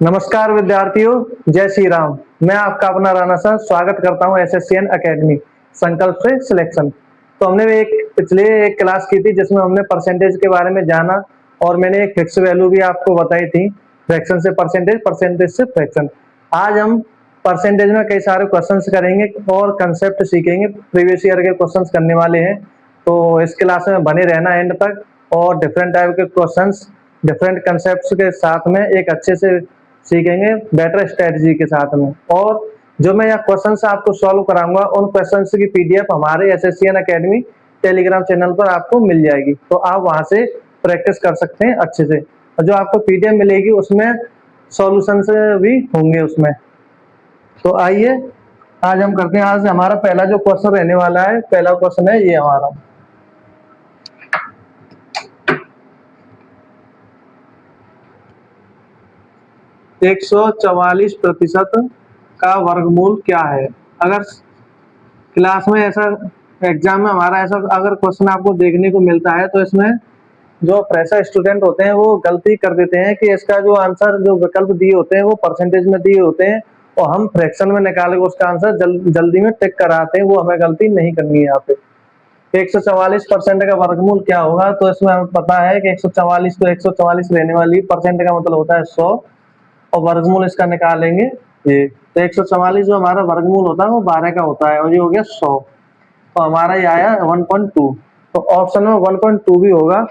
नमस्कार विद्यार्थियों, जय श्री राम। मैं आपका अपना राणा सर स्वागत करता हूं एसएससीएन एकेडमी संकल्प से सिलेक्शन। तो हमने पिछले एक क्लास की थी जिसमें हमने परसेंटेज के बारे में जाना और मैंने एक फिक्स वैल्यू भी आपको बताई थी, फ्रैक्शन से परसेंटेज, परसेंटेज से फ्रैक्शन। आज हम परसेंटेज में कई सारे क्वेश्चंस करेंगे और कंसेप्ट सीखेंगे, प्रीवियस ईयर के क्वेश्चंस करने वाले हैं। तो इस क्लास में बने रहना एंड तक और डिफरेंट टाइप के क्वेश्चंस डिफरेंट कंसेप्ट्स के साथ में एक अच्छे से सीखेंगे, बेटर स्ट्रेटजी के साथ में। और जो मैं यहाँ क्वेश्चंस आपको सॉल्व कराऊंगा उन क्वेश्चंस की पीडीएफ हमारे एसएससीएन एकेडमी टेलीग्राम चैनल पर आपको मिल जाएगी, तो आप वहां से प्रैक्टिस कर सकते हैं अच्छे से। और जो आपको पीडीएफ मिलेगी उसमें सॉल्यूशन भी होंगे उसमें। तो आइए आज हम करते हैं। आज हमारा पहला जो क्वेश्चन रहने वाला है, पहला क्वेश्चन है ये हमारा 144% का वर्गमूल क्या है। अगर क्लास में ऐसा एग्जाम में हमारा ऐसा अगर क्वेश्चन आपको देखने को मिलता है तो इसमें जो फ्रेशर स्टूडेंट होते हैं वो गलती कर देते हैं कि इसका जो आंसर, जो विकल्प दिए होते हैं वो परसेंटेज में दिए होते हैं और हम फ्रैक्शन में निकाल के उसका आंसर जल्दी में टिक कराते हैं। वो हमें गलती नहीं करनी है यहाँ पे। 144% का वर्गमूल क्या होगा, तो इसमें हमें पता है कि 144 तो 144 रहने वाली, परसेंट का मतलब होता है 100 और वर्गमूल इसका निकालेंगे ये। तो 144 जो हमारा वर्गमूल होता है वो 12 का होता है और ये हो गया 100, तो हमारा ये आया 1.2। तो ऑप्शन में 1.2 भी होगा,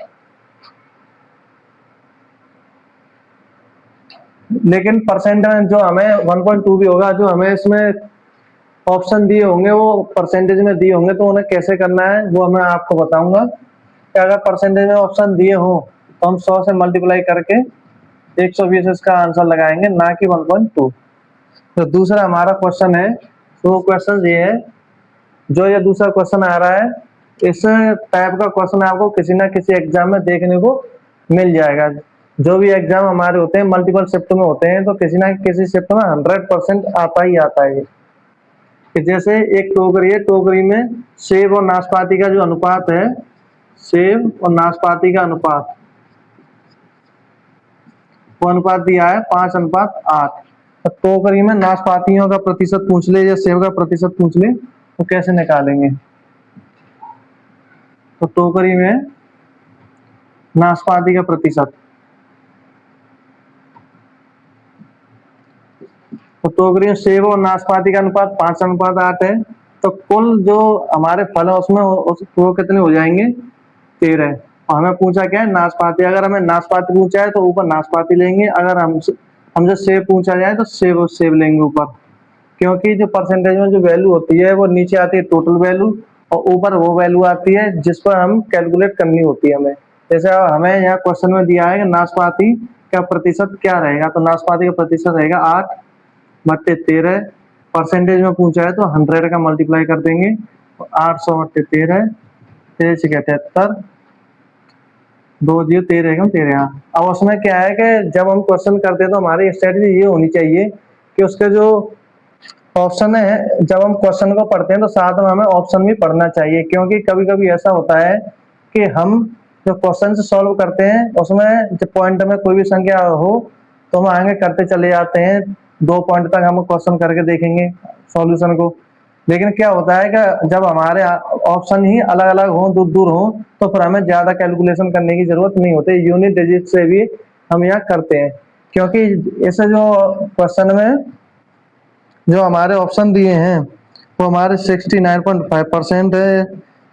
लेकिन परसेंट में जो हमें 1.2 भी होगा, जो हमें इसमें ऑप्शन दिए होंगे वो परसेंटेज में दिए होंगे, तो उन्हें कैसे करना है वो मैं आपको बताऊंगा। कि अगर परसेंटेज में ऑप्शन दिए हो तो हम 100 से मल्टीप्लाई करके 120 इसका आंसर लगाएंगे, ना कि 1.2। तो दूसरा हमारा क्वेश्चन है, तो क्वेश्चन ये है, जो ये दूसरा क्वेश्चन आ रहा है इस टाइप का क्वेश्चन आपको किसी ना किसी एग्जाम में देखने को मिल जाएगा। जो भी एग्जाम हमारे होते हैं मल्टीपल शिफ्ट में होते हैं, तो किसी ना किसी शिफ्ट में 100% आता ही आता है। कि जैसे एक टोकरी है, टोकरी में सेब और नाशपाती का जो अनुपात है, सेब और नाशपाती का अनुपात, वो अनुपात दिया है 5:8। टोकरी में नाशपातियों का प्रतिशत पूछ ले या सेब का प्रतिशत पूछ ले तो कैसे निकालेंगे। तो टोकरी में नाशपाती का प्रतिशत, तो टोकरी में सेब और नाशपाती का अनुपात 5:8 है। तो कुल जो हमारे फल है उसमें वो कितने हो जाएंगे, 13। और हमें पूछा क्या है, नाशपाती। अगर हमें नाशपाती पूछा है तो ऊपर नाशपाती लेंगे, अगर हमसे सेब पूछा जाए तो सेब लेंगे ऊपर, क्योंकि जो परसेंटेज में जो वैल्यू होती है वो नीचे आती है टोटल वैल्यू और ऊपर वो वैल्यू आती है जिस पर हम कैलकुलेट करनी होती है हमें। जैसे हमें यहाँ क्वेश्चन में दिया है कि नाशपाती का प्रतिशत क्या रहेगा, तो नाशपाती का प्रतिशत रहेगा 8/13। परसेंटेज में पूछा है तो 100 का मल्टीप्लाई कर देंगे, 800/13, 13×73, 2013। अब उसमें क्या है कि जब हम क्वेश्चन करते हैं तो हमारी स्ट्रेटजी ये होनी चाहिए कि उसके जो ऑप्शन है, जब हम क्वेश्चन को पढ़ते हैं तो साथ में हमें ऑप्शन भी पढ़ना चाहिए, क्योंकि कभी कभी ऐसा होता है कि हम जो क्वेश्चन से सॉल्व करते हैं उसमें जब पॉइंट में कोई भी संख्या हो तो हम आगे करते चले जाते हैं, 2 पॉइंट तक हम क्वेश्चन करके देखेंगे सॉल्यूशन को। लेकिन क्या होता है कि जब हमारे ऑप्शन ही अलग अलग हो, दूर दूर हो, तो फिर हमें ज्यादा कैलकुलेशन करने की जरूरत नहीं होती, यूनिट डिजिट से भी हम यहाँ करते हैं। क्योंकि ऐसे जो क्वेश्चन में जो हमारे ऑप्शन दिए हैं वो हमारे 69.5% है,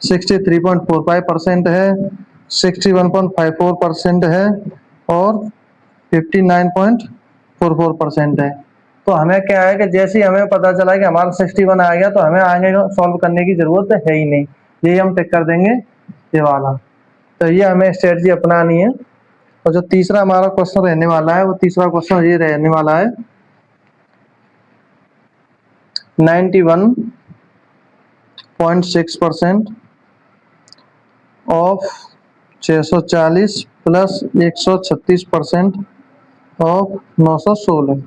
63.45% है, 61.54% है और 59.44% है। तो हमें क्या है कि जैसे ही हमें पता चला कि हमारा 61 आ गया तो हमें आगे सॉल्व करने की जरूरत है ही नहीं, यही हम टिक कर देंगे ये वाला। तो ये हमें स्ट्रेटजी अपनानी है। और जो तीसरा हमारा क्वेश्चन रहने वाला है, वो तीसरा क्वेश्चन ये रहने वाला है 91.6% ऑफ 640 प्लस 136% ऑफ 916।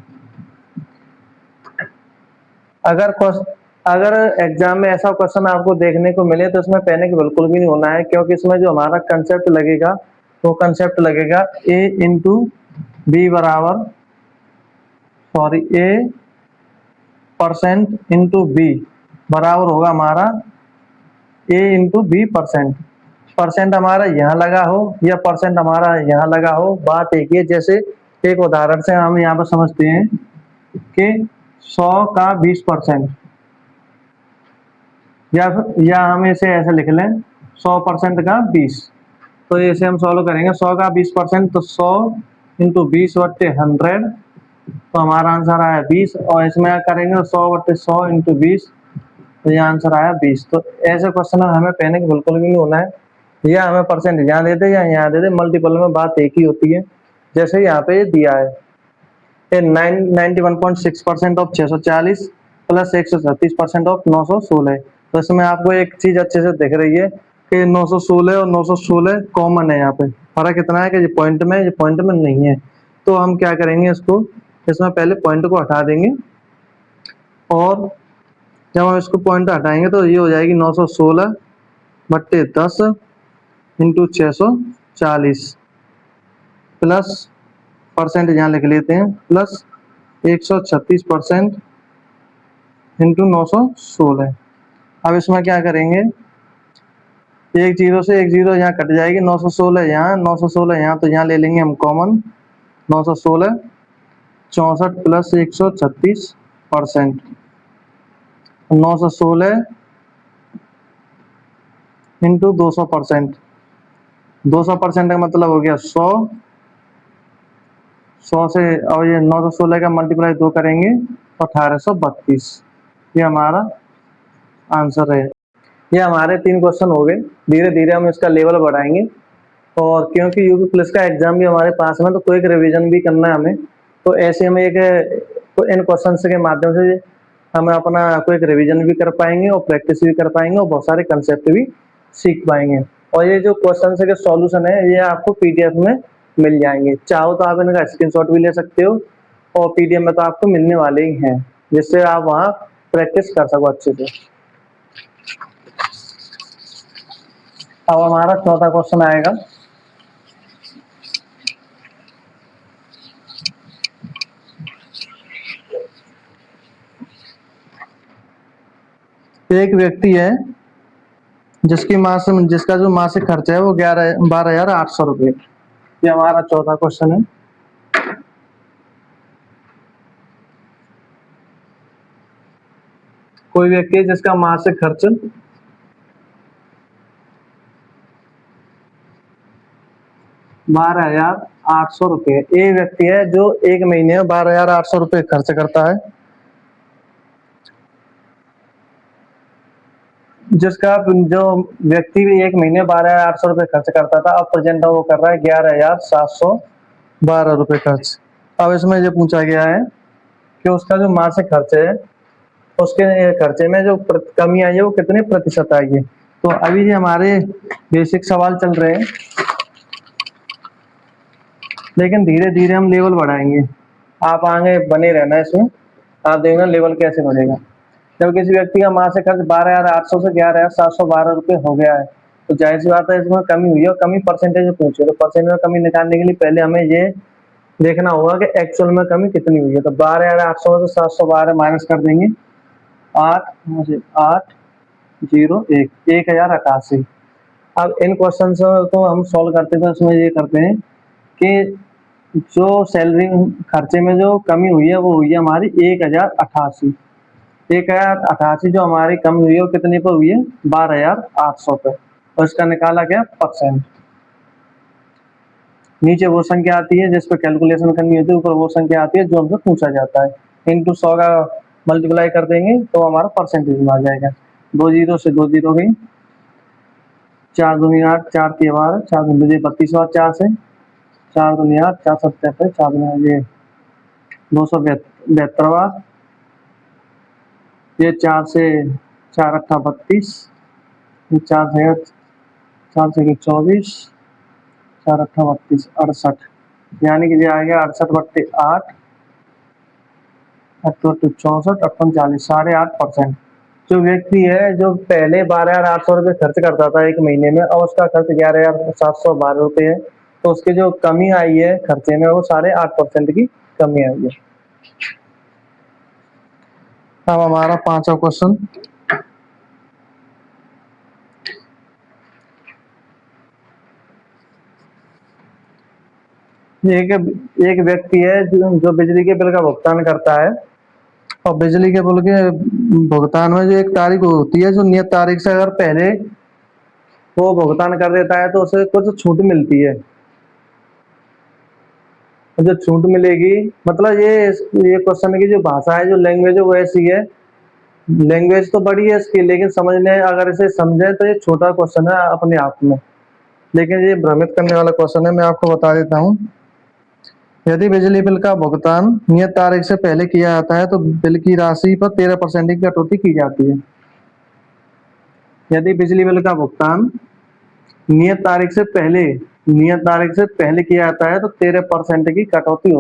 अगर एग्जाम में ऐसा क्वेश्चन आपको देखने को मिले तो इसमें पैनिक बिल्कुल भी नहीं होना है, क्योंकि इसमें जो हमारा कंसेप्ट लगेगा वो कंसेप्ट लगेगा A इंटू बी बराबर सॉरी A% इंटू बी बराबर होगा हमारा A into b percent. Percent हमारा यहाँ लगा हो या परसेंट हमारा यहाँ लगा हो, बात एक ही है। जैसे एक उदाहरण से हम यहाँ पर समझते हैं कि 100 का 20%, या हम इसे ऐसे लिख लें 100% का 20। तो इसे हम सॉल्व करेंगे 100 का 20%, तो 100 इंटू 20/100, तो हमारा आंसर आया 20। और इसमें करेंगे 100/100 इंटू 20, तो ये आंसर आया 20। तो ऐसे क्वेश्चन में हमें पैनिक बिल्कुल भी नहीं होना है, या हमें परसेंट यहाँ दे दे या यहाँ दे दे, मल्टीपल में बात एक ही होती है। जैसे यहाँ पे ये दिया है 91.6% ऑफ 640 प्लस 136% ऑफ 916। तो इसमें आपको एक चीज अच्छे से दिख रही है कि 916 और 916 कॉमन है। यहाँ पे फर्क इतना है कि ये पॉइंट में, ये पॉइंट में नहीं है। तो हम क्या करेंगे, इसको इसमें पहले पॉइंट को हटा देंगे, और जब हम इसको पॉइंट हटाएंगे तो ये हो जाएगी 916/10 इंटू 640 प्लस परसेंट यहाँ लिख लेते हैं, प्लस 136% इंटू 916। अब इसमें क्या करेंगे, एक जीरो से एक जीरो यहाँ कट जाएगी, 916 यहाँ, 916 यहाँ, तो यहाँ ले लेंगे हम कॉमन 916 64 प्लस 136%, 916 इंटू 200%। 200% का मतलब हो गया 100, 100 से, और ये 916 का मल्टीप्लाई 2 करेंगे तो 1832। ये हमारा आंसर है। ये हमारे 3 क्वेश्चन हो गए। धीरे धीरे हम इसका लेवल बढ़ाएंगे, और क्योंकि यूपी पुलिस का एग्जाम भी हमारे पास में, तो क्विक रिवीजन भी करना है हमें। तो ऐसे हमें इन क्वेश्चन के माध्यम से हम अपना क्विक रिवीजन भी कर पाएंगे और प्रैक्टिस भी कर पाएंगे और बहुत सारे कंसेप्ट भी सीख पाएंगे। और ये जो क्वेश्चन के सॉल्यूशन है ये आपको पीडीएफ में मिल जाएंगे। चाहो तो आप इनका स्क्रीनशॉट भी ले सकते हो, और पीडीएफ में तो आपको मिलने वाले ही हैं, जिससे आप वहाँ प्रैक्टिस कर सको अच्छे से। अब हमारा चौथा क्वेश्चन आएगा। एक व्यक्ति है जिसका जो मासिक खर्च है वो 12,800 रुपये। ये हमारा चौथा क्वेश्चन है। कोई व्यक्ति है जिसका मासिक खर्च 12,800 रुपये। एक व्यक्ति है जो एक महीने में 12,800 रुपये खर्च करता है, जिसका जो व्यक्ति भी एक महीने 12,800 रुपये खर्च करता था, अब प्रेजेंट वो कर रहा है 11,712 रुपये खर्च। अब इसमें ये पूछा गया है कि उसका जो मासिक खर्च है, उसके खर्चे में जो कमी आई है वो कितने प्रतिशत आई है। तो अभी ये हमारे बेसिक सवाल चल रहे हैं, लेकिन धीरे धीरे हम लेवल बढ़ाएंगे। आप आगे बने रहना इसमें, आप देखना लेवल कैसे बढ़ेगा। जब किसी व्यक्ति का मासिक खर्च 12,800 से 11,712 रुपये हो गया है, तो जाहिर सी बात है इसमें कमी हुई है, और कमी परसेंटेज पूछे, तो परसेंटेज में कमी निकालने के लिए पहले हमें ये देखना होगा कि एक्चुअल में कमी कितनी हुई है। तो 12,800 में से 712 माइनस कर देंगे, 1,088। अब इन क्वेश्चन को हम सॉल्व करते हैं तो इसमें ये करते हैं कि जो सैलरी खर्चे में जो कमी हुई है वो हुई है हमारी 1,088। 1,088 जो हमारी कमी हुई है वो कितने पर हुई है, 12,800 पे, और इसका निकाला गया परसेंट। नीचे वो संख्या आती है जिस पर कैलकुलेशन करनी होती है, ऊपर वो संख्या आती है जो हमसे पूछा जाता है। इंटू 100 का मल्टीप्लाई कर देंगे तो हमारा परसेंटेज में आ जाएगा। 2 जीरो से 2 जीरो गई, 4 दूनी 8, 4 3 12, 4 दूनी 32, 4 से 4 दूनी 8, 4 7 4 दूनी ये 272, ये 4 से 4 8 32, ये 4 से 24, 4 8 32 68, यानी कि ये आ गया 68/8, 64, 48, 8.5%। जो व्यक्ति है जो पहले 12,800 रुपये खर्च करता था एक महीने में, और उसका खर्च 11,712 रुपये है, तो उसकी जो कमी आई है खर्चे में वो 8.5% की कमी आई है। अब हमारा पांचवा क्वेश्चन, एक एक व्यक्ति है जो बिजली के बिल का भुगतान करता है, और बिजली के बिल के भुगतान में जो एक तारीख होती है, जो नियत तारीख से अगर पहले वो भुगतान कर देता है तो उसे कुछ छूट मिलती है। जो छूट मिलेगी, मतलब ये क्वेश्चन की जो भाषा है, जो लैंग्वेज है वो ऐसी है। लैंग्वेज तो बड़ी है इसकी, लेकिन समझने अगर इसे समझे तो ये छोटा क्वेश्चन है अपने आप में, लेकिन ये भ्रमित करने वाला क्वेश्चन है। मैं आपको बता देता हूँ। यदि बिजली बिल का भुगतान नियत तारीख से पहले किया जाता है तो बिल की राशि पर 13% की कटौती की जाती है। यदि बिजली बिल का भुगतान नियत तारीख से पहले किया जाता है तो 13% की कटौती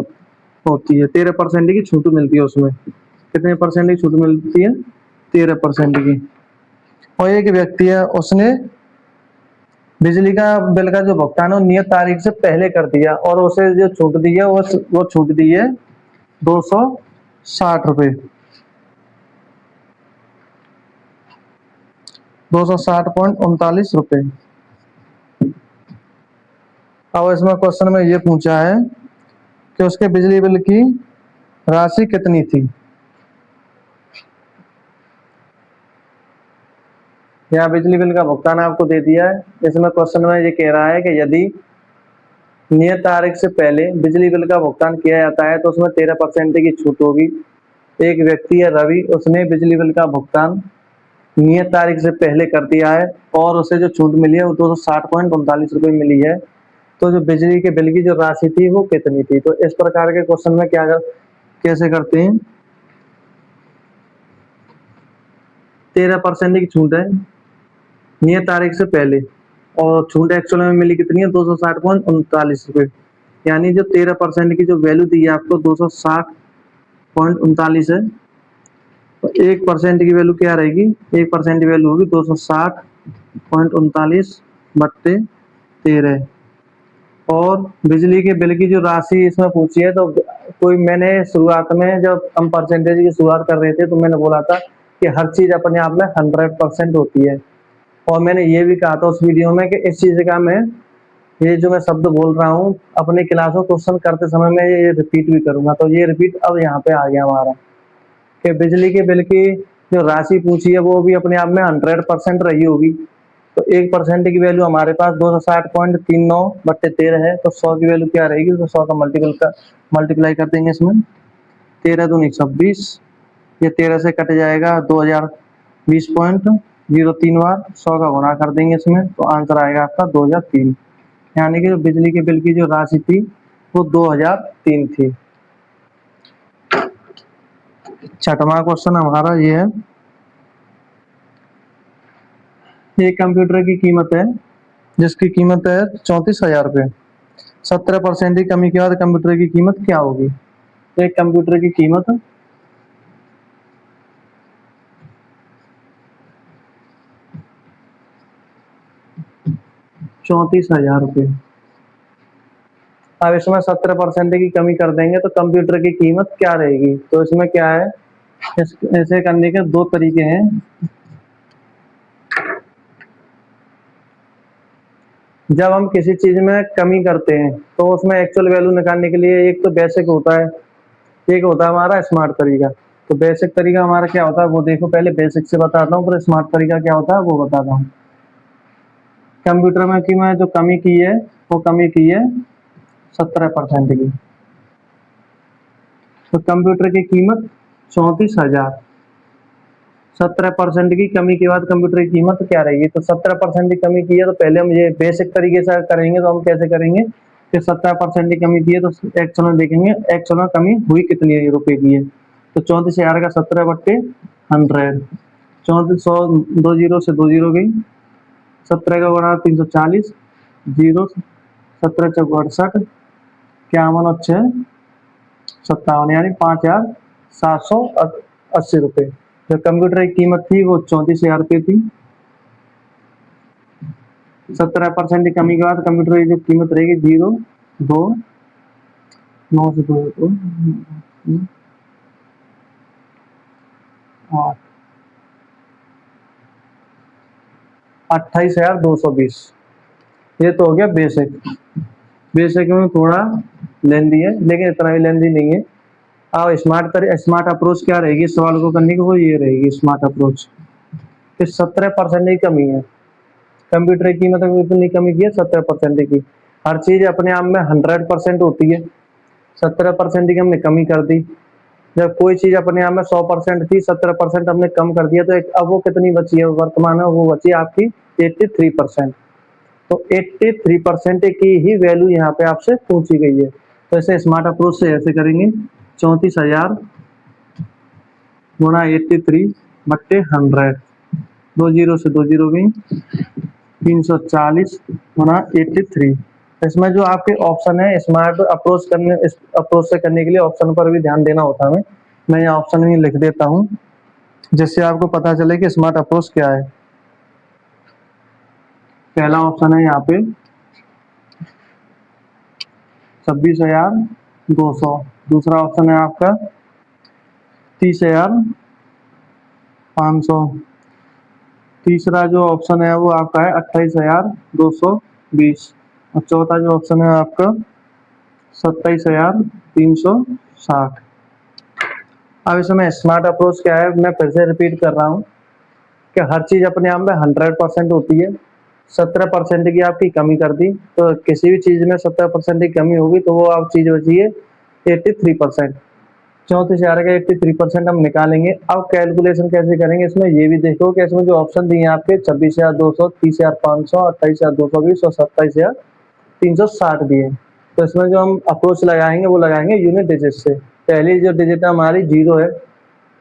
होती है। 13% की छूट मिलती है उसमें। कितने परसेंट की छूट मिलती है? 13% की। और एक व्यक्ति है, उसने बिजली का बिल का जो भुगतान है वो नियत तारीख से पहले कर दिया, और उसे जो छूट दी है वो छूट दी है 260 रुपये, 260.39 रुपये। अब इसमें क्वेश्चन में ये पूछा है कि उसके बिजली बिल की राशि कितनी थी। यहाँ बिजली बिल का भुगतान आपको दे दिया है। इसमें क्वेश्चन में ये कह रहा है कि यदि नियत तारीख से पहले बिजली बिल का भुगतान किया जाता है तो उसमें 13% की छूट होगी। एक व्यक्ति है रवि, उसने बिजली बिल का भुगतान नियत तारीख से पहले कर दिया है, और उसे जो छूट मिली है वो 260.39 रुपये मिली है। तो जो बिजली के बिल की जो राशि थी वो कितनी थी। तो इस प्रकार के क्वेश्चन में कैसे करते हैं। 13% की छूट है नियत तारीख से पहले, और छूट एक्चुअल में मिली कितनी है? 260.39 रुपये। यानी जो 13% की जो वैल्यू दी है आपको 260.39 है, तो 1% की वैल्यू क्या रहेगी? 1% की वैल्यू होगी 260.39/13। और बिजली के बिल की जो राशि इसमें पूछी है, तो कोई मैंने शुरुआत में जब हम परसेंटेज की शुरुआत कर रहे थे तो मैंने बोला था कि हर चीज अपने आप में 100% होती है। और मैंने ये भी कहा था उस वीडियो में कि इस चीज का मैं ये जो मैं शब्द बोल रहा हूँ अपने क्लास में क्वेश्चन करते समय मैं ये रिपीट भी करूंगा। तो ये रिपीट अब यहाँ पे आ गया हमारा कि बिजली के बिल की जो राशि पूछी है वो भी अपने आप में 100% रही होगी। तो 1% की वैल्यू हमारे पास 260.39/13 है। तो 100 की वैल्यू क्या रहेगी? तो 100 का मल्टीप्लाई कर देंगे इसमें। 13×2 = 26। ये 13 से कट जाएगा 2020.03 बार। 100 का गुणा कर देंगे इसमें, तो आंसर आएगा आपका 2003। यानी कि जो बिजली के बिल की जो राशि थी वो 2003 थी। छठवां क्वेश्चन हमारा ये है। एक कंप्यूटर की कीमत है जिसकी कीमत है 34,000 रुपये। 17% की कमी के बाद कंप्यूटर की कीमत क्या होगी? एक कंप्यूटर की कीमत 34,000 रुपये। अब इसमें 17% की कमी कर देंगे तो कंप्यूटर की कीमत क्या रहेगी? तो इसमें क्या है, ऐसे करने के दो तरीके हैं। जब हम किसी चीज में कमी करते हैं तो उसमें एक्चुअल वैल्यू निकालने के लिए एक तो बेसिक होता है, एक होता है हमारा स्मार्ट तरीका। तो बेसिक तरीका हमारा क्या होता है वो देखो, पहले बेसिक से बताता हूँ, फिर स्मार्ट तरीका क्या होता है वो बताता हूँ। कंप्यूटर में की मैं जो कमी की है वो कमी की है 17% की। तो कंप्यूटर की कीमत 34,000। 17% की कमी के बाद कंप्यूटर की कीमत क्या रहेगी? तो 17% की कमी की है तो पहले हम ये बेसिक तरीके से करेंगे। तो हम कैसे करेंगे कि 17% की कमी की है तो एक्चुअल में देखेंगे एक्चुअल में कमी हुई कितनी है रुपए की है। तो 34,000 का 17/100। 3400 दो जीरो से 2 जीरो गई। 17 का गुणा 340, जीरो 17×4 = 68, 51×6 = 57, यानी 5,780 रुपये। जो कंप्यूटर की कीमत थी वो 34,000 रुपये थी। 17% की कमी के बाद कंप्यूटर की जो कीमत रहेगी 0, 2, 9 से 2, और 28,220। ये तो हो गया बेसिक। बेसिक में थोड़ा लेंदी है लेकिन इतना भी लेंदी नहीं है। अब स्मार्ट अप्रोच क्या रहेगी इस सवाल को करने की, वो ये रहेगी स्मार्ट अप्रोच कि 17% की कमी है। कंप्यूटर की मतलब इतनी कमी की है 17% की। हर चीज अपने आप में 100% होती है, 17% की हमने कमी कर दी। जब कोई चीज अपने आप में 100% थी, 17% हमने कम कर दिया, तो एक अब वो कितनी बची है वर्तमान में, वो बची आपकी 83%। तो 83% की ही वैल्यू यहाँ पे आपसे पूछी गई है। तो ऐसे स्मार्ट अप्रोच से ऐसे करेंगे 34,000 गुणा 83 बट्टे 100, 2 जीरो से 2 जीरो गई, 340 गुणा 83। इसमें जो आपके ऑप्शन है स्मार्ट अप्रोच करने, इस अप्रोच से करने के लिए ऑप्शन पर भी ध्यान देना होता है हमें। मैं यहाँ ऑप्शन में लिख देता हूँ जिससे आपको पता चले कि स्मार्ट अप्रोच क्या है। पहला ऑप्शन है यहाँ पे 26,200। दूसरा ऑप्शन है आपका 30,500। तीसरा जो ऑप्शन है वो आपका है 28,220। और चौथा जो ऑप्शन है आपका 27,360। अब इसमें स्मार्ट अप्रोच क्या है, मैं फिर से रिपीट कर रहा हूँ कि हर चीज अपने आप में 100% होती है। 17% की आपकी कमी कर दी, तो किसी भी चीज में 17% की कमी होगी तो वो आप चीज बची है 83%। 34,000 का 83% हम निकालेंगे। अब कैलकुलेशन कैसे करेंगे इसमें, ये भी देखो कि इसमें जो ऑप्शन दिए हैं आपके 26,200, 30,500, 28,220 और 27,360 दिए। तो इसमें जो हम अप्रोच लगाएंगे वो लगाएंगे यूनिट डिजिट से। पहली जो डिजिट है हमारी 0 है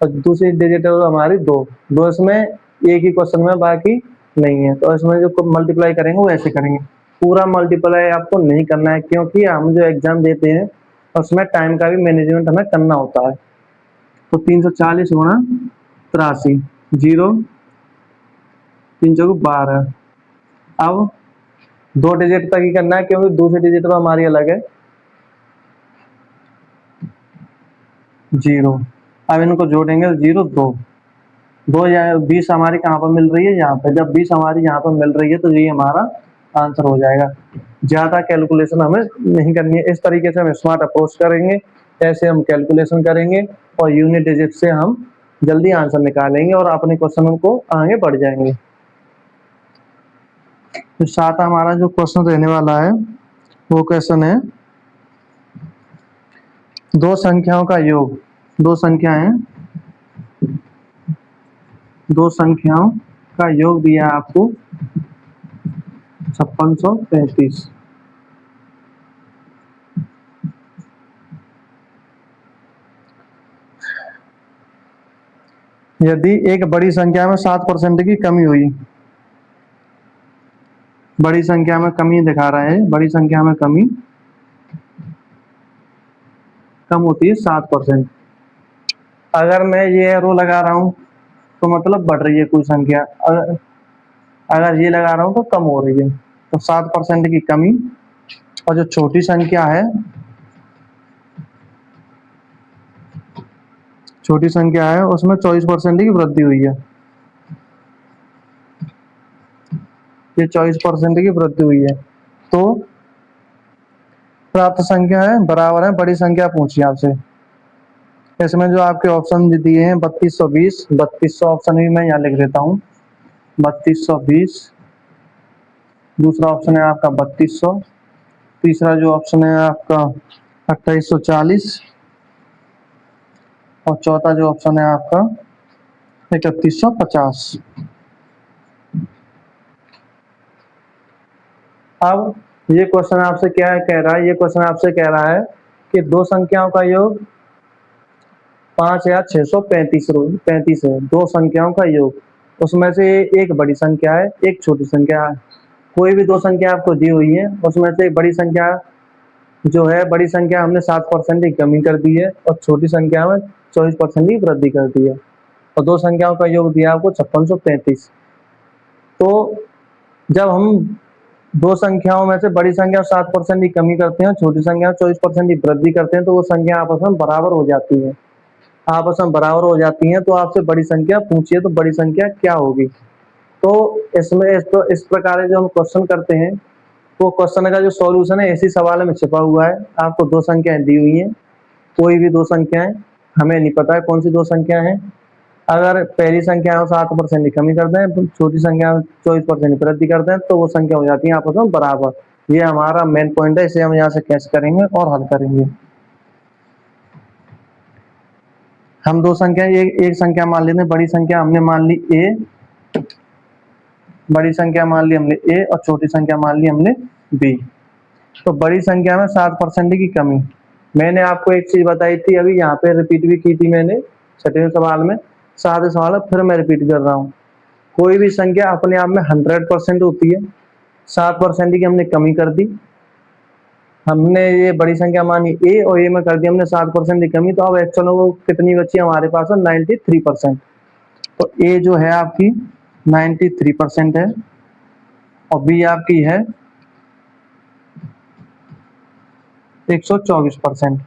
और दूसरी डिजिट है वो हमारी 2। दो इसमें एक ही क्वेश्चन में, बाकी नहीं है। तो इसमें जो मल्टीप्लाई करेंगे वो ऐसे करेंगे। पूरा मल्टीप्लाई आपको नहीं करना है क्योंकि हम जो एग्जाम देते हैं उसमें टाइम का भी मैनेजमेंट हमें करना होता है। तो 340 गुणा 83, 0 3 चौक 12। अब 2 डिजिट तक ही करना है क्योंकि दूसरी डिजिट तो हमारी अलग है 0। अब इनको जोड़ेंगे 0 2 2 या 20 हमारी कहाँ पर मिल रही है, यहाँ पे। जब 20 हमारी यहाँ पर मिल रही है तो ये हमारा आंसर हो जाएगा। ज्यादा कैलकुलेशन हमें नहीं करनी है। इस तरीके से हम स्मार्ट अप्रोच करेंगे, ऐसे हम कैलकुलेशन करेंगे और यूनिट डिजिट से हम जल्दी आंसर निकालेंगे और अपने क्वेश्चन को आगे बढ़ जाएंगे। तो साथ हमारा जो क्वेश्चन रहने वाला है वो क्वेश्चन है दो संख्याओं का योग। दो संख्याएं, दो संख्याओं का योग दिया है आपको 5635। यदि एक बड़ी संख्या में 7% की कमी हुई, बड़ी संख्या में कमी दिखा रहा है, बड़ी संख्या में कमी कम होती है 7%। अगर मैं ये एरो लगा रहा हूं तो मतलब बढ़ रही है कोई संख्या, अगर ये लगा रहा हूं तो कम हो रही है। तो 7% की कमी। और जो छोटी संख्या है, छोटी संख्या है उसमें 24% की वृद्धि हुई है। ये 24% की वृद्धि हुई है। तो प्राप्त संख्या है बराबर है बड़ी संख्या पूछी आपसे। इसमें जो आपके ऑप्शन दिए हैं 3220, 3200 ऑप्शन भी मैं यहाँ लिख देता हूँ 3220। दूसरा ऑप्शन है आपका 3200। तीसरा जो ऑप्शन है आपका 2840 और चौथा जो ऑप्शन है आपका 3150। अब ये क्वेश्चन आपसे क्या कह रहा है, ये क्वेश्चन आपसे कह रहा है कि दो संख्याओं का योग 5,635 है। दो संख्याओं का योग, उसमें से एक बड़ी संख्या है एक छोटी संख्या है। कोई भी दो संख्या आपको दी हुई है, उसमें से एक बड़ी संख्या जो है, बड़ी संख्या हमने 7% की कमी कर दी है और छोटी संख्या में 24% की वृद्धि कर दी है। और दो संख्याओं का योग दिया आपको 5635। तो जब हम दो संख्याओं में से बड़ी संख्या 7% की कमी करते हैं, छोटी संख्या 24% की वृद्धि करते हैं, तो वो संख्या आपस में बराबर हो जाती है। आपस में बराबर हो जाती हैं तो आपसे बड़ी संख्या पूछिए तो बड़ी संख्या क्या होगी। तो इसमें इस प्रकार जो हम क्वेश्चन करते हैं वो क्वेश्चन का जो सॉल्यूशन है इसी सवाल में छिपा हुआ है। आपको दो संख्याएं दी हुई हैं, कोई भी दो संख्याएं, हमें नहीं पता है कौन सी दो संख्या है। अगर पहली संख्या हो 7% की कमी कर दें, छोटी संख्या में 24% की वृद्धि कर दें तो वो संख्या हो जाती है आपस में बराबर। ये हमारा मेन पॉइंट है, इसे हम यहाँ से कैच करेंगे और हल करेंगे। हम दो संख्या एक संख्या मान लेते हैं, बड़ी संख्या हमने मान ली ए, बड़ी संख्या मान ली हमने ए और छोटी संख्या मान ली हमने बी। तो बड़ी संख्या में 7% की कमी, मैंने आपको एक चीज बताई थी अभी यहाँ पे रिपीट भी की थी मैंने छठवें सवाल में, सातवें सवाल में फिर मैं रिपीट कर रहा हूँ। कोई भी संख्या अपने आप में 100% होती है, 7% की हमने कमी कर दी, हमने ये बड़ी संख्या मानी ए और ए में कर दी हमने 7% की कमी, तो अब एक्चुअल में वो कितनी बची हमारे पास है 93%। तो ए जो है आपकी 93% है और बी आपकी है 124%।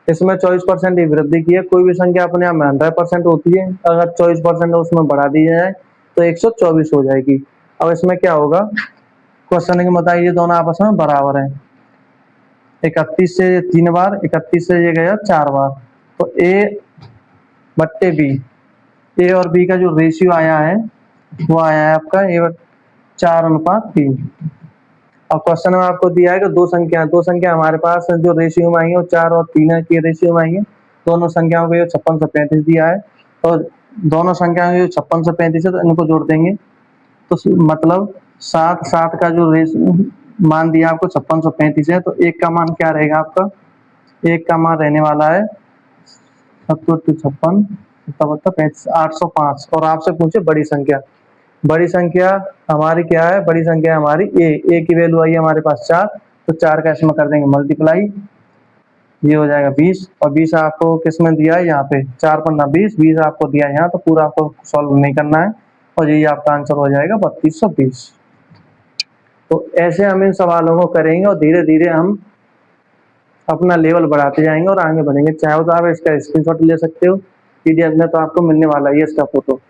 इसमें 24% की वृद्धि की है। कोई भी संख्या अपने आप में 100% होती है, अगर 24% उसमें बढ़ा दी जाए तो 124 हो जाएगी। अब इसमें क्या होगा, क्वेश्चन के मुताबिक ये दोनों आपस में बराबर हैं। 31 से 3 बार, 31 से ये गया 4 बार, तो ए बट्टे बी, ए और बी का जो रेशियो आया है वो आया है आपका 4:3। और क्वेश्चन में आपको दिया है कि दो संख्या हमारे पास जो रेशियो में आई है वो 4 और 3 की रेशियो में आई है। दोनों संख्याओं को ये 56 से 35 दिया है, और दोनों संख्याओं को 56 से 35 है तो इनको जोड़ देंगे तो मतलब 7 का जो रेशियो मान दिया आपको 56 से 35 है, तो एक का मान क्या रहेगा आपका, एक का मान रहने वाला है 56 35 805। और आपसे पूछे बड़ी संख्या, बड़ी संख्या हमारी क्या है, बड़ी संख्या हमारी ए की वैल्यू आई है हमारे पास 4, तो 4 का इसमें कर देंगे मल्टीप्लाई, ये हो जाएगा 20, और 20 आपको किसमें दिया है यहाँ पे 4 पन्ना 20, 20 आपको दिया है यहाँ, तो पूरा आपको सॉल्व नहीं करना है और यही आपका आंसर हो जाएगा 3220। तो ऐसे हम इन सवालों को करेंगे और धीरे धीरे हम अपना लेवल बढ़ाते जाएंगे और आगे बढ़ेंगे। चाहे तो आप इसका स्क्रीनशॉट ले सकते हो, पीडीएफ में तो आपको मिलने वाला है इसका फोटो।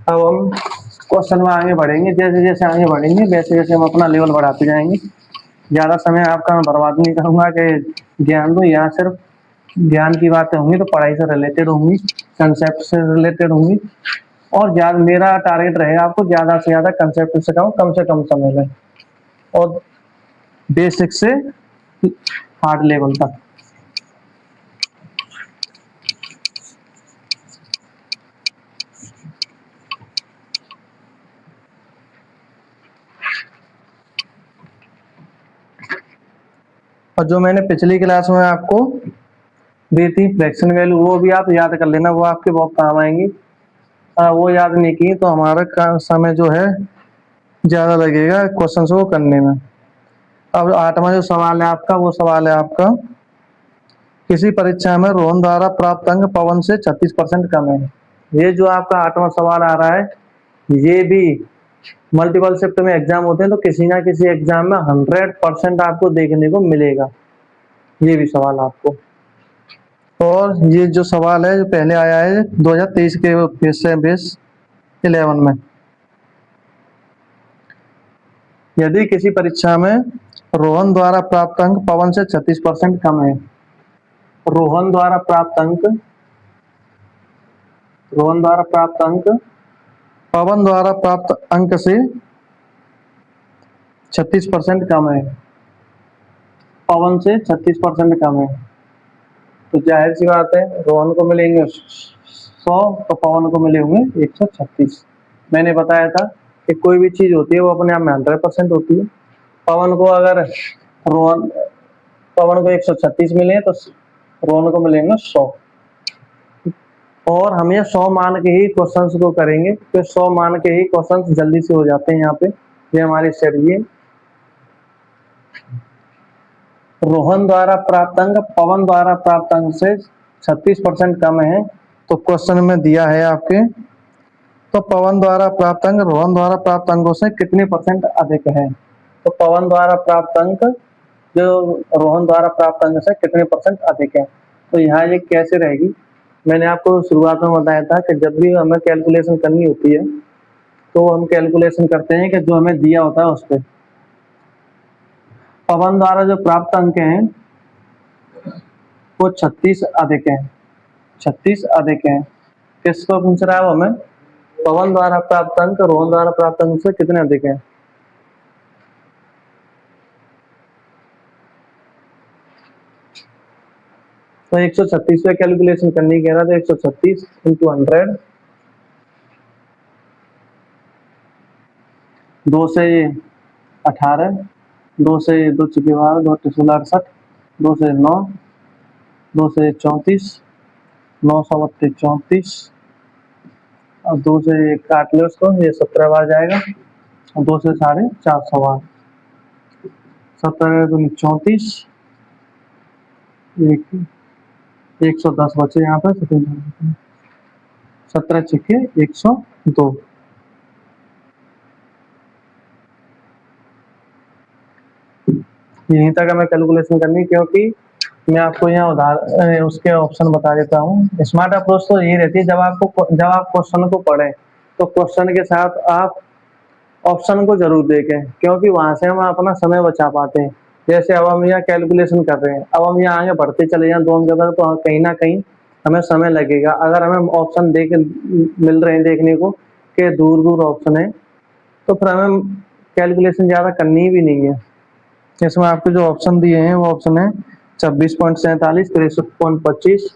अब हम क्वेश्चन में आगे बढ़ेंगे, जैसे जैसे आगे बढ़ेंगे वैसे वैसे हम अपना लेवल बढ़ाते जाएंगे। ज़्यादा समय आपका मैं बर्बाद नहीं करूंगा कि ज्ञान दो, यहाँ सिर्फ ज्ञान की बातें होंगी तो पढ़ाई से रिलेटेड होंगी, कंसेप्ट से रिलेटेड होंगी, और ज़्यादा मेरा टारगेट रहेगा आपको ज़्यादा से ज़्यादा कंसेप्ट सिखाऊं कम से कम समय में, और बेसिक से हार्ड लेवल तक। और जो मैंने पिछली क्लास में आपको दी थी फ्रैक्शन वैल्यू, वो भी आप याद कर लेना, वो आपके बहुत काम आएंगी। वो याद नहीं की तो हमारा समय जो है ज़्यादा लगेगा क्वेश्चन को करने में। अब 8वां जो सवाल है आपका, वो सवाल है आपका, किसी परीक्षा में रोहन द्वारा प्राप्त अंक पवन से 36% कम है। ये जो आपका 8वां सवाल आ रहा है, ये भी मल्टीपल शिफ्ट में एग्जाम होते हैं तो किसी ना किसी एग्जाम में 100% आपको देखने को मिलेगा ये भी सवाल आपको। और ये जो सवाल है जो पहले आया है 2023 के बेस 11 में, यदि किसी परीक्षा में रोहन द्वारा प्राप्त अंक पवन से 36% कम है, रोहन द्वारा प्राप्त अंक, रोहन द्वारा प्राप्त अंक पवन द्वारा प्राप्त अंक से 36% कम है, पवन से 36% कम है, तो जाहिर सी बात है रोहन को मिलेंगे 100 तो पवन को मिले होंगे 136। मैंने बताया था कि कोई भी चीज होती है वो अपने आप में 100% होती है। पवन को अगर रोहन, पवन को 136 मिले तो रोहन को मिलेंगे 100, और हम ये 100 मान के ही क्वेश्चंस को करेंगे, तो 100 मान के ही क्वेश्चंस जल्दी से हो जाते हैं यहाँ पे। ये हमारी स्ट्रेटजी है। रोहन द्वारा प्राप्त अंक पवन द्वारा प्राप्त अंक से 36% कम है, तो क्वेश्चन में दिया है आपके तो पवन द्वारा प्राप्त अंक रोहन द्वारा प्राप्त अंकों से कितने परसेंट अधिक है? तो पवन द्वारा प्राप्त अंक जो रोहन द्वारा प्राप्त अंक से कितने परसेंट अधिक है? तो यहाँ ये कैसे रहेगी, मैंने आपको शुरुआत में बताया था कि जब भी हमें कैलकुलेशन करनी होती है तो हम कैलकुलेशन करते हैं कि जो हमें दिया होता है उस पर पवन द्वारा जो प्राप्त अंक हैं वो 36 अधिक है, 36 अधिक है। किसको पूछ रहा है हमें? पवन द्वारा प्राप्त अंक रोहन द्वारा प्राप्त अंक से कितने अधिक है? तो 136 पे कैलकुलेशन करनी कह रहा था। 136 इंटू 100, 2 से 18, 2 से 2 चुके 12, 2 16 68, 2 से 9, 2 से 34, 9 सौ 34, और 2 से काट ले उसको, ये 17 बार जाएगा, और 2 से 450 बार, 17 दूनी 34, 110 बचे यहाँ पर, 17 छिके 102। यहीं तक हमें कैलकुलेशन करनी, क्योंकि मैं आपको यहाँ उदाहरण उसके ऑप्शन बता देता हूँ। स्मार्ट अप्रोच तो यही रहती है, जब आप क्वेश्चन को पढ़ें तो क्वेश्चन के साथ आप ऑप्शन को जरूर देखें, क्योंकि वहां से हम अपना समय बचा पाते हैं। जैसे अब हम यहाँ कैलकुलेशन कर रहे हैं, अब हम यहाँ आगे बढ़ते चले जाएं 2 अंक तक, तो कहीं ना कहीं हमें समय लगेगा। अगर हमें ऑप्शन मिल रहे हैं देखने को कि दूर दूर ऑप्शन है, तो फिर हमें कैलकुलेशन ज़्यादा करनी भी नहीं है। इसमें आपके जो ऑप्शन दिए हैं वो ऑप्शन है 26.47, 63.25,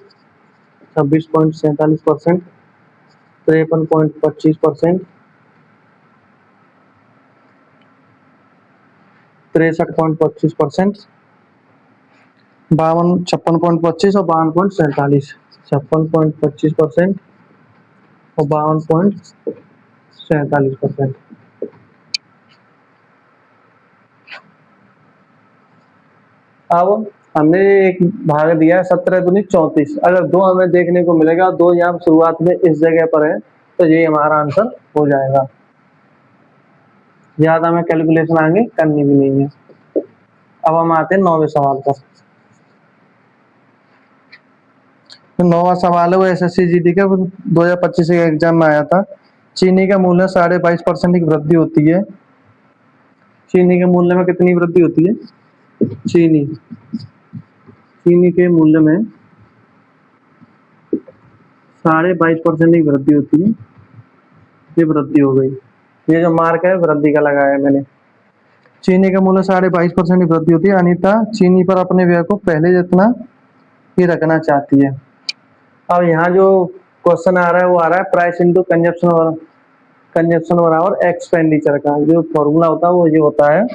26.47%, 53.25%, 63.25%, 56.25 और 52.47, 56.25% और 52.47%। अब हमने एक भाग दिया है 17 दूनी 34, अगर 2 हमें देखने को मिलेगा, 2 यहाँ शुरुआत में इस जगह पर है, तो ये हमारा आंसर हो जाएगा। ज्यादा हमें कैलकुलेशन आगे करनी भी नहीं है। अब हम आते हैं 9वें सवाल पर। तो 9वां सवाल है वो SSC GD का 2025 के एग्जाम में आया था। चीनी का मूल्य 22.5% की वृद्धि होती है। चीनी के मूल्य में कितनी वृद्धि होती है? चीनी के मूल्य में 22.5% की वृद्धि होती है। ये वृद्धि हो गई, ये जो मार्क है वृद्धि का लगाया है मैंने। चीनी का मूल्य 22.5% की वृद्धि होती है। अनीता चीनी पर अपने व्यय को पहले जितना ही रखना चाहती है। अब यहाँ जो क्वेश्चन आ रहा है वो आ रहा है प्राइस इंटू कंजप्शन बराबर एक्सपेंडिचर का जो फॉर्मूला होता है वो ये होता है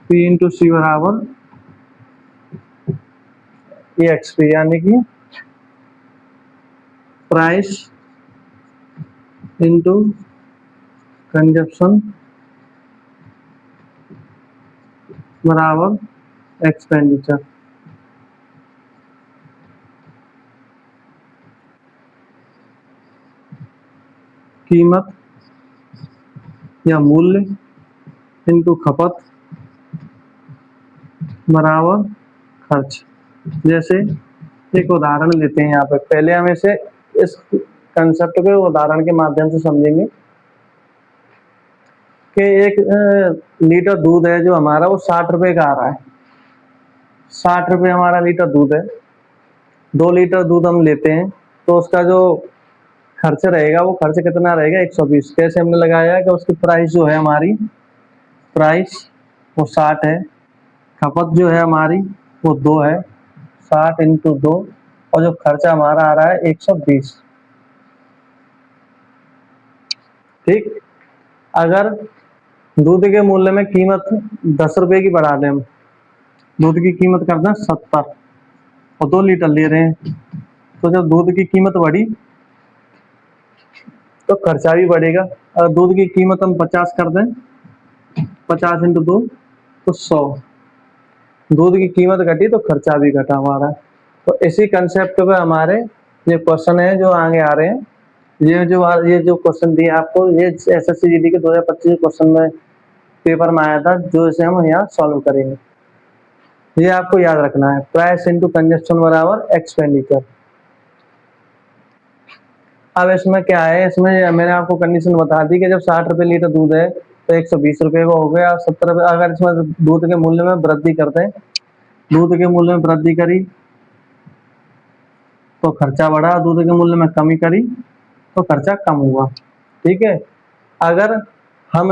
P इंटू सी बराबर EXP, यानी कि प्राइस इंटू कंजप्शन बराबर एक्सपेंडिचर। कीमत या मूल्य इंटू खपत बराबर खर्च। जैसे एक उदाहरण लेते हैं यहाँ पे, पहले हम इसे इस कंसेप्ट को उदाहरण के माध्यम से समझेंगे कि 1 लीटर दूध है जो हमारा वो 60 रुपए का आ रहा है। 60 रुपए हमारा लीटर दूध है। 2 लीटर दूध हम लेते हैं तो उसका जो खर्च रहेगा वो खर्च कितना रहेगा? 120। कैसे हमने लगाया कि उसकी प्राइस जो है हमारी प्राइस वो 60 है, खपत जो है हमारी वो 2 है, 60 इंटू 2, और जो खर्चा हमारा आ रहा है 120। ठीक, अगर दूध के मूल्य में कीमत 10 रुपए की बढ़ा दें, हम दूध की कीमत कर दें 70 और 2 लीटर ले रहे हैं, तो जब दूध की कीमत बढ़ी तो खर्चा भी बढ़ेगा। अगर दूध की कीमत हम 50 कर दें, 50 इंटू 2 तो 100। दूध की कीमत घटी तो खर्चा भी घटा हमारा, तो इसी कंसेप्ट पे हमारे ये क्वेश्चन है जो आगे आ रहे हैं। ये जो क्वेश्चन दिए आपको, ये एसएससी जीडी के 2025 क्वेश्चन में पेपर में आया था, जो इसे हम यहाँ सॉल्व करेंगे। ये आपको याद रखना है, प्राइस इनटू कंजप्शन बराबर एक्सपेंडिचर। अब इसमें क्या है, इसमें मैंने आपको कंडीशन बता दी कि जब 60 रुपए लीटर दूध है तो 120 रुपए का हो गया, 70 रुपए। अगर इसमें दूध के मूल्य में वृद्धि करते हैं, दूध के मूल्य में वृद्धि करी तो खर्चा बढ़ा, दूध के मूल्य में कमी करी तो खर्चा कम हुआ। ठीक है, अगर हम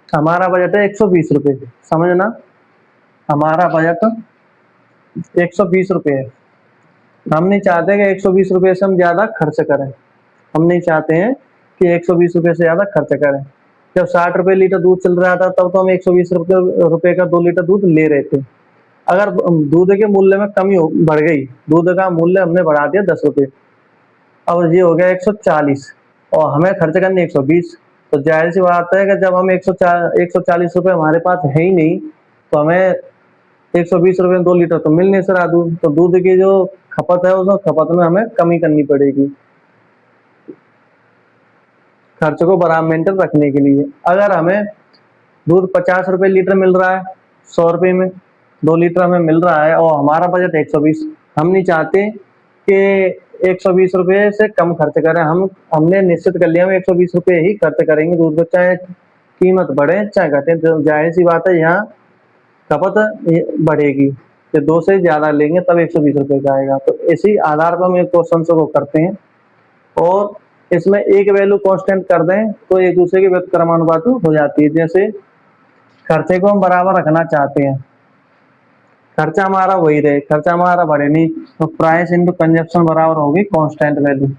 हमारा बजट है 120 रुपए, समझना हमारा बजट 120 रुपए है। हम नहीं चाहते कि 120 रुपए से हम ज्यादा खर्च करें, हम नहीं चाहते हैं कि 120 रुपए से ज्यादा खर्च करें। जब 60 रुपए लीटर दूध चल रहा था तब तो हम 120 रुपए का 2 लीटर दूध ले रहे थे। अगर दूध के मूल्य में कमी बढ़ गई, दूध का मूल्य हमने बढ़ा दिया 10 रुपए, अब ये हो गया 140 और हमें खर्च करने 120, तो जाहिर सी बात है कि जब हम 140 रुपए हमारे पास है ही नहीं, तो हमें 120 रुपए में 2 लीटर तो मिल नहीं रहा दूध, तो दूध की जो खपत है उस खपत में हमें कमी करनी पड़ेगी खर्च को बराबर मेंटेन रखने के लिए। अगर हमें दूध 50 रुपए लीटर मिल रहा है, 100 रुपए में 2 लीटर हमें मिल रहा है और हमारा बजट 120, हम नहीं चाहते कि 120 रुपए से कम खर्च करें। हमने निश्चित कर लिया हम 120 रुपए ही खर्च करेंगे दूध पर, चाहे कीमत बढ़े चाहे घटे। तो जाहिर सी बात है यहाँ खपत बढ़ेगी, तो 2 से ज्यादा लेंगे तब 120 रुपए का आएगा। तो इसी आधार पर हम एक क्वेश्चन को करते हैं और इसमें एक वैल्यू कांस्टेंट कर दें तो एक दूसरे के व्युत्क्रमानुपाती हो जाती है। जैसे खर्चे को हम बराबर रखना चाहते हैं, खर्चा हमारा वही रहे, खर्चा हमारा बढ़े नहीं, तो प्राइस इनटू कंजप्शन बराबर होगी कांस्टेंट वैल्यू।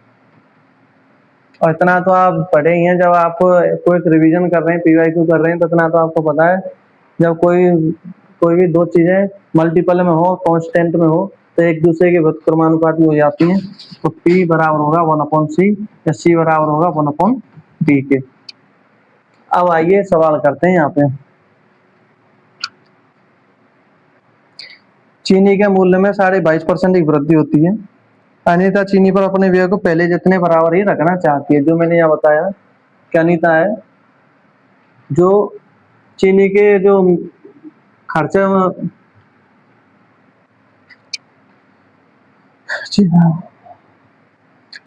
और इतना तो आप पढ़े ही हैं, जब आप कोई रिवीजन कर रहे हैं, पीवाईक्यू कर रहे हैं, तो इतना तो आपको पता है, जब कोई भी दो चीजें मल्टीपल में हो, कांस्टेंट में हो, तो एक दूसरे के व्युत्क्रमानुपाती हो जाती हैं। तो P बराबर होगा 1/C या C बराबर होगा 1/P के। अब आइए सवाल करते हैं यहाँ पे। चीनी के मूल्य में 22.5% की वृद्धि होती है। अनीता चीनी पर अपने व्यय को पहले जितने बराबर ही रखना चाहती है। जो मैंने यहाँ बताया कि अनीता है जो चीनी के जो खर्चे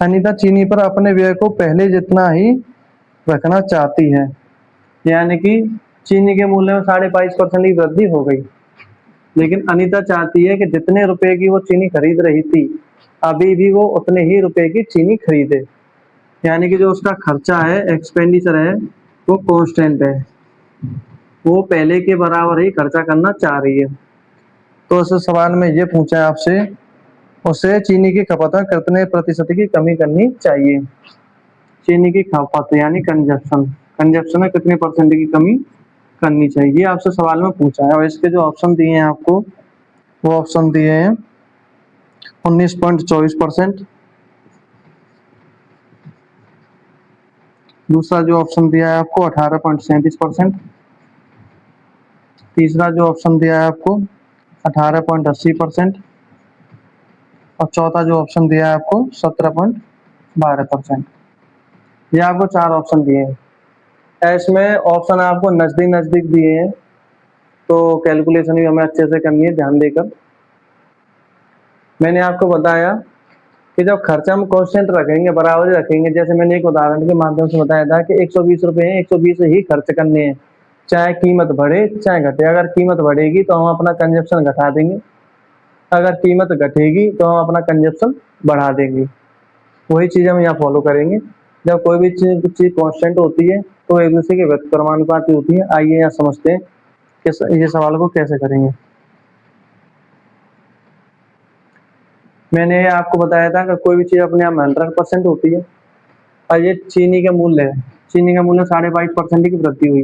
अनीता चीनी पर अपने व्यय को पहले जितना ही रखना चाहती है, यानी कि चीनी के मूल्य में 22.5% की वृद्धि हो गई, लेकिन अनीता चाहती है कि जितने रुपए की वो चीनी खरीद रही थी अभी भी वो उतने ही रुपए की चीनी खरीदे, यानी कि जो उसका खर्चा है, एक्सपेंडिचर है, वो कांस्टेंट है, वो पहले के बराबर ही खर्चा करना चाह रही है। तो इस सवाल में ये पूछा है आपसे, उसे चीनी की खपत में कितने प्रतिशत की कमी करनी चाहिए। चीनी की खपत यानी कंजप्शन में कितने परसेंट की कमी करनी चाहिए, आपसे सवाल में पूछा है। और इसके जो ऑप्शन दिए हैं आपको, वो ऑप्शन दिए हैं 19.24%, दूसरा जो ऑप्शन दिया है आपको 18.37%, तीसरा जो ऑप्शन दिया है आपको 18.80% और चौथा जो ऑप्शन दिया है आपको 17.12%। ये आपको 4 ऑप्शन दिए हैं। इसमें ऑप्शन आपको नजदीक नजदीक दिए हैं, तो कैलकुलेशन भी हमें अच्छे से करनी है ध्यान देकर। मैंने आपको बताया कि जब खर्चा हम कांस्टेंट रखेंगे, बराबर रखेंगे, जैसे मैंने एक उदाहरण के माध्यम से बताया था कि 120 रुपए हैं, 120 ही खर्च करने हैं, चाहे कीमत बढ़े चाहे घटे। अगर कीमत बढ़ेगी तो हम अपना कंजप्शन घटा देंगे, अगर कीमत घटेगी तो हम अपना कंजप्शन बढ़ा देंगे। वही चीज हम यहाँ फॉलो करेंगे। जब कोई भी चीज कांस्टेंट होती है तो एक दूसरे के व्युत्क्रमानुपाती होती है। आइए यहाँ समझते हैं कि ये सवाल को कैसे करेंगे। मैंने आपको बताया था कि कोई भी चीज अपने आप में 100% होती है, और ये चीनी के मूल्य है, चीनी के मूल्य 22.5% की वृद्धि हुई,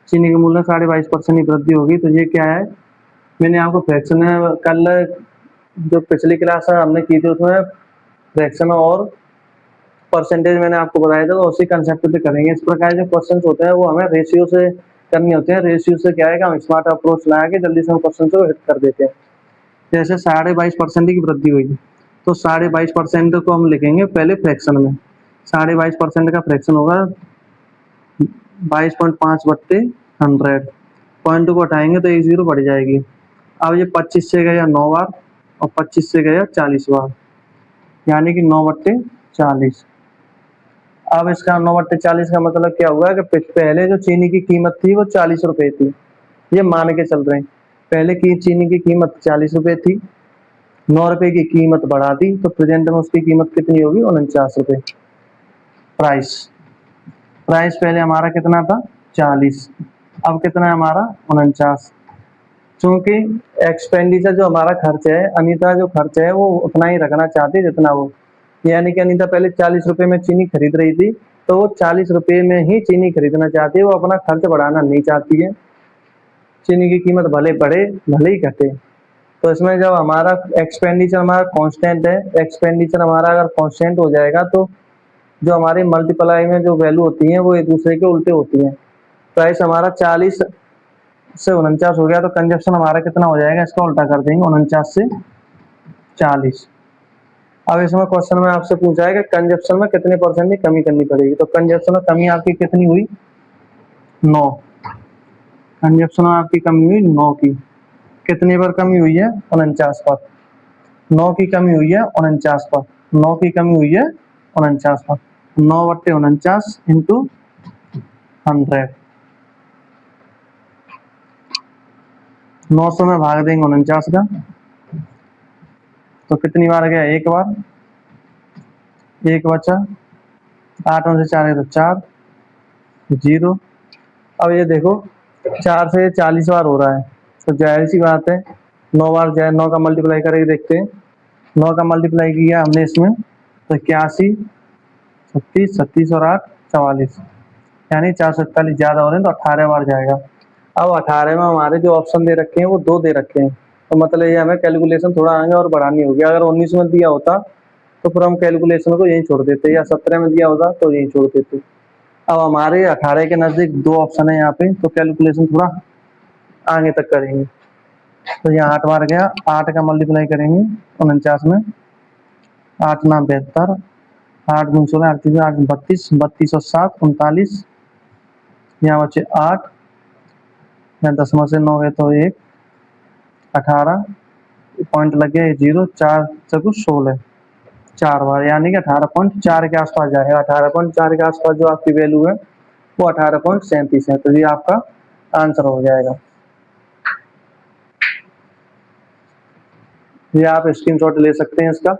चीनी के मूल्य 22.5% की वृद्धि होगी। तो ये क्या है, मैंने आपको फ्रैक्शन कल जो पिछली क्लास हमने की थी उसमें फ्रैक्शन और परसेंटेज मैंने आपको बताया था, तो उसी कंसेप्ट पे करेंगे। इस प्रकार जो क्वेश्चन होते हैं वो हमें रेशियो से करने होते हैं। रेशियो से क्या है कि हम स्मार्ट अप्रोच लगा के जल्दी से हम क्वेश्चन को हिट कर देते हैं। जैसे 22.5% की वृद्धि हुई, तो 22.5% को हम लिखेंगे पहले फ्रैक्शन में। 22.5% का फ्रैक्शन होगा 22.5 बट्टे 100। पॉइंट को हटाएंगे तो एक जीरो बढ़ जाएगी। अब ये 25 से गया 9 बार और 25 से गया 40 बार, यानी कि 9/40। अब इसका 9/40 का मतलब क्या हुआ कि पहले जो चीनी की कीमत थी वो 40 रुपए थी, ये मान के चल रहे हैं। पहले की चीनी की कीमत 40 रुपए थी, 9 रुपए की कीमत बढ़ा दी, तो प्रेजेंट में उसकी कीमत कितनी होगी? 49 रुपए। प्राइस प्राइस पहले हमारा कितना था? 40, अब कितना है हमारा? 49। चूंकि एक्सपेंडिचर जो हमारा खर्च है, अनीता जो खर्च है वो उतना ही रखना चाहती है जितना वो, यानी कि अनीता पहले 40 रुपए में चीनी खरीद रही थी, तो वो 40 रुपए में ही चीनी खरीदना चाहती है, वो अपना खर्च बढ़ाना नहीं चाहती है। चीनी की कीमत भले बढ़े भले ही घटे। तो इसमें जब हमारा एक्सपेंडिचर हमारा कांस्टेंट है, एक्सपेंडिचर हमारा अगर कांस्टेंट हो जाएगा तो जो हमारी मल्टीप्लाई में जो वैल्यू होती है वो एक दूसरे के उल्टे होती है। प्राइस हमारा 40 से 49 हो गया, तो कंजप्शन हमारा कितना हो जाएगा? इसका उल्टा कर देंगे, 49 से 40। अब इसमें क्वेश्चन में आपसे पूछा है कि कंजप्शन में कितने परसेंट की कमी करनी पड़ेगी, तो कंजप्शन में कमी आपकी कितनी हुई? 9। कंजप्शन में आपकी कमी हुई 9 की। कितने पर कमी हुई है? 49 पर। 9 की कमी हुई है 49 पर। 9 की कमी हुई है 49 पर। 9/49 इंटू 100। 900 में भाग देंगे 49 का, तो कितनी बार गया? एक बार, एक बचा, 8 में से 4 है तो 4, जीरो। अब ये देखो 4 से 40 बार हो रहा है, तो जाहिर सी बात है 9 बार जाए, 9 का मल्टीप्लाई करके देखते हैं। 9 का मल्टीप्लाई किया हमने इसमें, तो 81, 36, 36 और 8 44, यानी 441 ज्यादा हो रहे हैं, तो 18 बार जाएगा। अब 18 में हमारे जो ऑप्शन दे रखे हैं वो 2 दे रखे हैं, तो मतलब ये हमें कैलकुलेशन थोड़ा आगे और बढ़ानी होगी। अगर 19 में दिया होता तो फिर हम कैलकुलेशन को यहीं छोड़ देते, या 17 में दिया होता तो यहीं छोड़ देते। अब हमारे 18 के नजदीक 2 ऑप्शन है यहाँ पे, तो कैलकुलेशन थोड़ा आगे तक करेंगे। तो यहाँ 8 बार गया, 8 का मल्टीप्लाई करेंगे 49 में, 8 9 72, 8 दूनी 16, 8 तीन 8 32, 32 और 7 39, यहाँ बचे 8, यहाँ 10 में से 9 गए तो 1, 18 पॉइंट लग गया, 0, 4 चौको 16, 4 बार, यानी कि 18.4 के आसपास जाएगा। 18.4 के आसपास जो आपकी वैल्यू है वो 18.37 है, तो ये आपका आंसर हो जाएगा। ये आप स्क्रीनशॉट ले सकते हैं इसका।